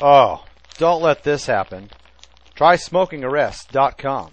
Oh, don't let this happen. Try smokingarrest.com.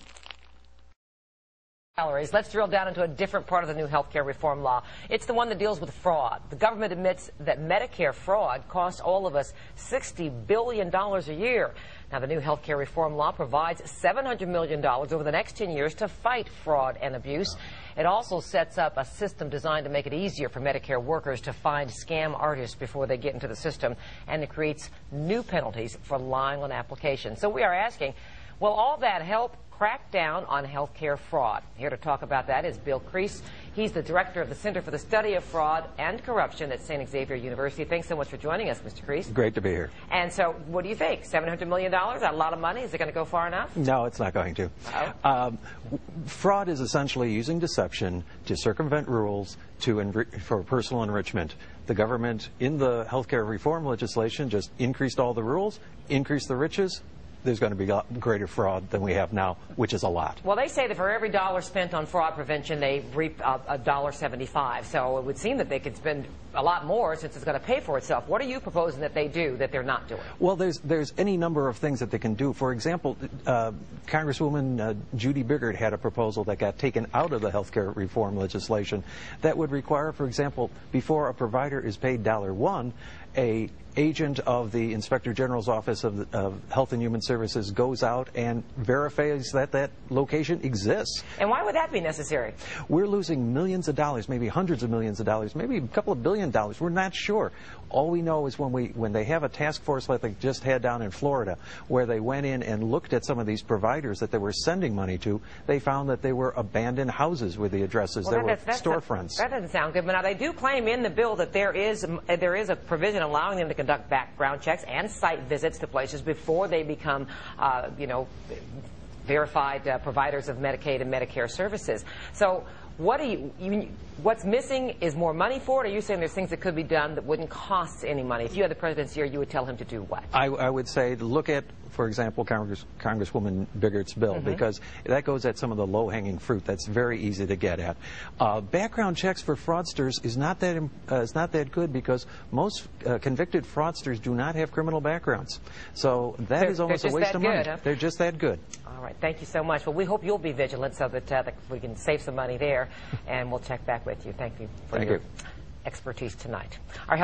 Let's drill down into a different part of the new healthcare reform law. It's the one that deals with fraud. The government admits that Medicare fraud costs all of us $60 billion a year. Now, the new healthcare reform law provides $700 million over the next 10 years to fight fraud and abuse. It also sets up a system designed to make it easier for Medicare workers to find scam artists before they get into the system, and it creates new penalties for lying on applications. So we are asking, will all that help crack down on healthcare fraud? Here to talk about that is Bill Crease. He's the director of the Center for the Study of Fraud and Corruption at Xavier University. Thanks so much for joining us, Mr. Crease. Great to be here. And so, what do you think? $700 million? A lot of money? Is it going to go far enough? No, it's not going to. Oh. Fraud is essentially using deception to circumvent rules for personal enrichment. The government, in the healthcare reform legislation, just increased all the rules, increased the riches. There's going to be greater fraud than we have now, which is a lot. Well, they say that for every dollar spent on fraud prevention, they reap $1.75. So it would seem that they could spend a lot more since it's going to pay for itself. What are you proposing that they do that they're not doing? Well, there's any number of things that they can do. For example, Congresswoman Judy Biggert had a proposal that got taken out of the healthcare reform legislation that would require, for example, before a provider is paid $1, a agent of the Inspector General's Office of Health and Human Services goes out and verifies that that location exists. And why would that be necessary? We're losing millions of dollars, maybe hundreds of millions of dollars, maybe a couple of $1 billion. We're not sure. All we know is when they have a task force like they just had down in Florida, where they went in and looked at some of these providers that they were sending money to, they found that they were abandoned houses with the addresses. Well, there were storefronts. That doesn't sound good. But now they do claim in the bill that there is a provision allowing them to conduct background checks and site visits to places before they become, verified providers of Medicaid and Medicare services. So what's missing is more money for it? Or are you saying there's things that could be done that wouldn't cost any money? If you had the president's ear, you would tell him to do what? I would say look at, for example, Congresswoman Biggert's bill, because that goes at some of the low-hanging fruit. That's very easy to get at. Background checks for fraudsters is not that good because most convicted fraudsters do not have criminal backgrounds. So that is almost a waste of money. Huh? They're just that good. All right. Thank you so much. Well, we hope you'll be vigilant so that we can save some money there, and we'll check back with you. Thank you for your expertise tonight. Our health